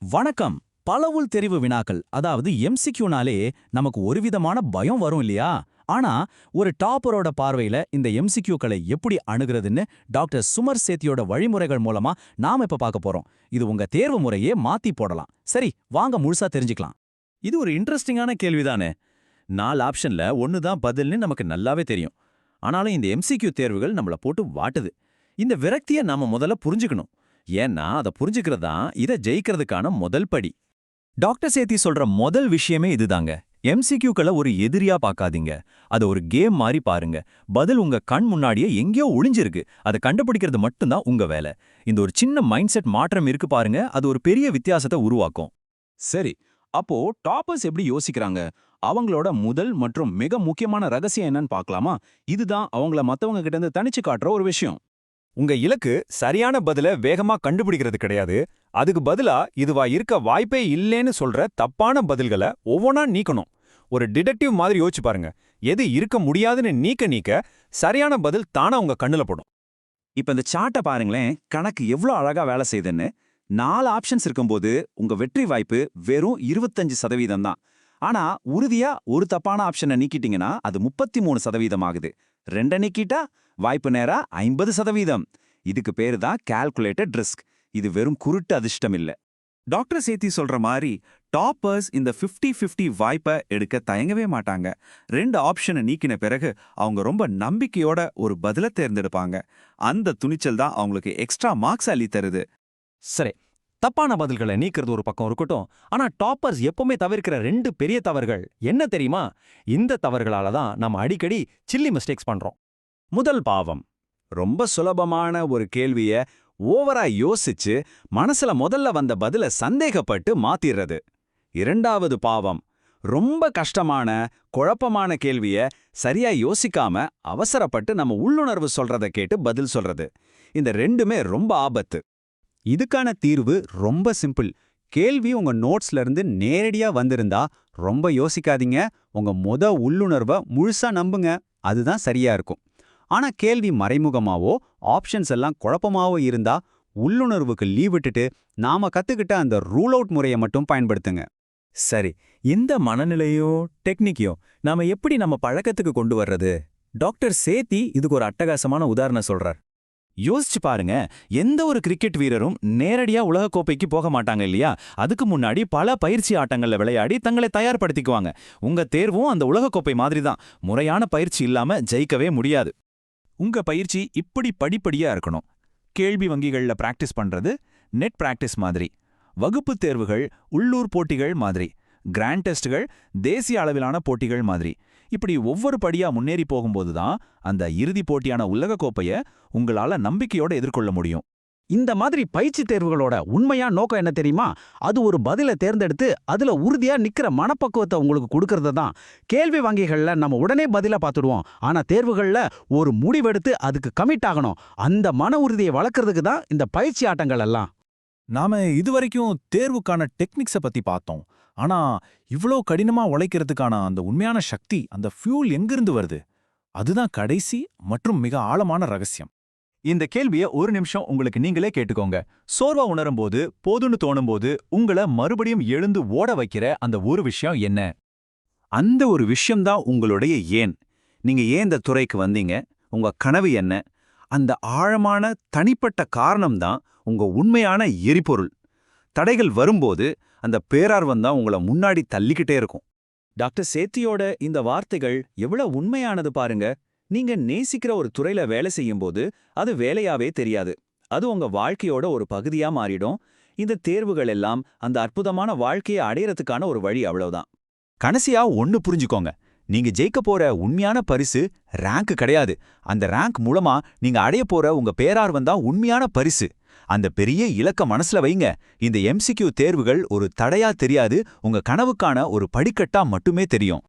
வணக்கம். பலவுள் தெரிவு வினாக்கள் அதாவது எம்சிக்யூனாலே நமக்கு ஒரு விதமான பயம் வரும் இல்லையா? ஆனா ஒரு டாப்பரோட பார்வையில இந்த எம்சிக்யூக்களை எப்படி அணுகிறதுன்னு டாக்டர் சுமர் சேத்தியோட வழிமுறைகள் மூலமா நாம இப்ப பார்க்க போறோம். இது உங்க தேர்வு முறையே மாத்தி போடலாம். சரி, வாங்க முழுசா தெரிஞ்சுக்கலாம். இது ஒரு இன்ட்ரெஸ்டிங்கான கேள்விதானே. 4 ஆப்ஷன்ல ஒன்னு தான் பதில்னு நமக்கு நல்லாவே தெரியும். ஆனாலும் இந்த எம்சிக்யூ தேர்வுகள் நம்மள போட்டு வாட்டுது. இந்த விரக்தியை நாம முதல்ல புரிஞ்சுக்கணும். ஏன்னா அதை புரிஞ்சுக்கிறது தான் இதை ஜெயிக்கிறதுக்கான முதல் படி. டாக்டர் சேத்தி சொல்ற முதல் விஷயமே இதுதாங்க. எம்சிக்யூக்களை ஒரு எதிரியா பார்க்காதீங்க. அதை ஒரு கேம் மாதிரி பாருங்க. பதில் உங்க கண் முன்னாடியே எங்கேயோ ஒளிஞ்சிருக்கு. அதை கண்டுபிடிக்கிறது மட்டும்தான் உங்க வேலை. இந்த ஒரு சின்ன மைண்ட் செட் மாற்றம் இருக்கு பாருங்க, அது ஒரு பெரிய வித்தியாசத்தை உருவாக்கும். சரி, அப்போ டாப்பர்ஸ் எப்படி யோசிக்கிறாங்க? அவங்களோட முதல் மற்றும் மிக முக்கியமான ரகசியம் என்னன்னு பார்க்கலாமா? இதுதான் அவங்கள மத்தவங்க கிட்ட இருந்து தனிச்சு காட்டுற ஒரு விஷயம். உங்க இலக்கு சரியான பதில வேகமா கண்டுபிடிக்கிறது கிடையாது. அதுக்கு பதிலா இதுவா இருக்க வாய்ப்பே இல்லேன்னு சொல்ற தப்பான பதில்களை ஒவ்வொன்னா நீக்கணும். ஒரு டிடெக்டிவ் மாதிரி யோசிச்சு பாருங்க. எது இருக்க முடியாதுன்னு நீக்க சரியான பதில் தானா உங்க கண்ணுல படும். இப்ப இந்த சார்ட்டை பாருங்களேன், கணக்கு எவ்வளோ அழகா வேலை செய்யுதுன்னு. 4 ஆப்ஷன்ஸ் இருக்கும்போது உங்க வெற்றி வாய்ப்பு வெறும் 25% தான். ஆனா உறுதியா ஒரு தப்பான ஆப்ஷனை நீக்கிட்டீங்கன்னா அது 33% ஆகுது. 2 நீக்கிட்டா வாய்ப்பு நேரா 50%. இதுக்கு பேரு தான் கால்குலேட்டட் ரிஸ்க். இது வெறும் குருட்டு அதிர்ஷ்டம் இல்ல. டாக்டர் சேத்தி சொல்ற மாதிரி டாப்பர்ஸ் இந்த 50-50 வாய்ப்பை எடுக்க தயங்கவே மாட்டாங்க. 2 ஆப்ஷனை நீக்கின பிறகு அவங்க ரொம்ப நம்பிக்கையோட ஒரு பதிலை தேர்ந்தெடுப்பாங்க. அந்த துணிச்சல் தான் அவங்களுக்கு எக்ஸ்ட்ரா மார்க்ஸ் அள்ளி தருது. சரி, தப்பான பதில்களை நீக்கிறது ஒரு பக்கம் இருக்கட்டும். ஆனா டாப்பர்ஸ் எப்பவுமே தவிர்க்கிற 2 பெரிய தவறுகள் என்ன தெரியுமா? இந்த தவறுகளால தான் நம்ம அடிக்கடி சில்லி மிஸ்டேக்ஸ் பண்றோம். முதல் பாவம், ரொம்ப சுலபமான ஒரு கேள்விய ஓவரா யோசிச்சு மனசுல முதல்ல வந்த பதில சந்தேகப்பட்டு மாத்திடுறது. 2வது பாவம், ரொம்ப கஷ்டமான குழப்பமான கேள்விய சரியா யோசிக்காம அவசரப்பட்டு நம்ம உள்ளுணர்வு சொல்றத கேட்டு பதில் சொல்றது. இந்த 2மே ரொம்ப ஆபத்து. இதுக்கான தீர்வு ரொம்ப சிம்பிள். கேள்வி உங்க நோட்ஸ்ல இருந்து நேரடியா வந்திருந்தா ரொம்ப யோசிக்காதீங்க. உங்க உள்ளுணர்வை முழுசா நம்புங்க. அதுதான் சரியா இருக்கும். ஆனா கேள்வி மறைமுகமாவோ ஆப்ஷன்ஸ் எல்லாம் குழப்பமாவோ இருந்தா உள்ளுணர்வுக்கு லீவ் விட்டுட்டு நாம கத்துக்கிட்ட அந்த ரூல் அவுட் முறையை மட்டும் பயன்படுத்துங்க. சரி, இந்த மனநிலையோ டெக்னிக்கையோ நாம எப்படி நம்ம பழக்கத்துக்கு கொண்டு வர்றது? டாக்டர் சேத்தி இதுக்கு ஒரு அட்டகாசமான உதாரணம் சொல்றார். யோசிச்சு பாருங்க, எந்த ஒரு கிரிக்கெட் வீரரும் நேரடியா உலகக்கோப்பைக்கு போக மாட்டாங்க இல்லையா? அதுக்கு முன்னாடி பல பயிற்சி ஆட்டங்கள்ல விளையாடி தங்களை தயார்படுத்திக்குவாங்க. உங்க தேர்வும் அந்த உலகக்கோப்பை மாதிரி தான். முறையான பயிற்சி இல்லாம ஜெயிக்கவே முடியாது. உங்க பயிற்சி இப்படி படிப்படியா இருக்கணும். கேள்வி வங்கிகள்ல பிராக்டிஸ் பண்றது நெட் பிராக்டிஸ் மாதிரி, வகுப்பு தேர்வுகள் உள்ளூர் போட்டிகள் மாதிரி, கிராண்ட் டெஸ்ட்கள் தேசிய அளவிலான போட்டிகள் மாதிரி, இப்படி ஒவ்வொரு படியா முன்னேறி போகும்போது தான் அந்த இறுதி போட்டியான உலகக்கோப்பைய உங்களால நம்பிக்கையோட எதிர்கொள்ள முடியும். இந்த மாதிரி பயிற்சி தேர்வுகளோட உண்மையா நோக்கம் என்ன தெரியுமா? அது ஒரு பதிலை தேர்ந்தெடுத்து அதுல உறுதியா நிக்கிற மனப்பக்குவத்தை உங்களுக்கு கொடுக்கறது தான். கேள்வி வங்கிகள்ல நம்ம உடனே பதில பார்த்துடுவோம். ஆனா தேர்வுகள்ல ஒரு முடிவெடுத்து அதுக்கு கமிட் ஆகணும். அந்த மன உறுதியை வளர்க்கறதுக்கு தான் இந்த பயிற்சி ஆட்டங்கள் எல்லாம். நாம இதுவரைக்கும் தேர்வுக்கான டெக்னிக்ஸை பத்தி பார்த்தோம். ஆனா இவ்ளோ கடினமா உழைக்கிறதுக்கான அந்த உண்மையான சக்தி, அந்த ஃபியூல் எங்கிருந்து வருது? அதுதான் கடைசி மற்றும் மிக ஆழமான ரகசியம். இந்த கேள்விய ஒரு நிமிஷம் உங்களுக்கு நீங்களே கேட்டுக்கோங்க. சோர்வா உணரும்போது, போதுன்னு தோணும்போது உங்களை மறுபடியும் எழுந்து ஓட வைக்கிற அந்த ஒரு விஷயம் என்ன? அந்த ஒரு விஷயம்தான் உங்களுடைய ஏன். நீங்க ஏன் இந்த துறைக்கு வந்தீங்க? உங்க கனவு என்ன? அந்த ஆழமான தனிப்பட்ட காரணம்தான் உங்க உண்மையான எரிபொருள். தடைகள் வரும்போது அந்த பேரார்வம் தான் உங்களை முன்னாடி தள்ளிக்கிட்டே இருக்கும். டாக்டர் சேத்தியோட இந்த வார்த்தைகள் எவ்வளவு உண்மையானது பாருங்க. நீங்க நேசிக்கிற ஒரு துறையில வேலை செய்யும்போது அது வேலையாவே தெரியாது. அது உங்க வாழ்க்கையோட ஒரு பகுதியா மாறிடும். இந்த தேர்வுகள் எல்லாம் அந்த அற்புதமான வாழ்க்கையை அடையறதுக்கான ஒரு வழி, அவ்வளவுதான். கடைசியா ஒன்னு புரிஞ்சுக்கோங்க. நீங்க ஜெயிக்க போற உண்மையான பரிசு ரேங்க் கிடையாது. அந்த ரேங்க் மூலமா நீங்க அடைய போற உங்க பேரார்வம் தான் உண்மையான பரிசு. அந்த பெரிய இலக்க மனசுல வைங்க. இந்த எம்சிக்யூ தேர்வுகள் ஒரு தடையா தெரியாது, உங்க கனவுக்கான ஒரு படிக்கட்டா மட்டுமே தெரியும்.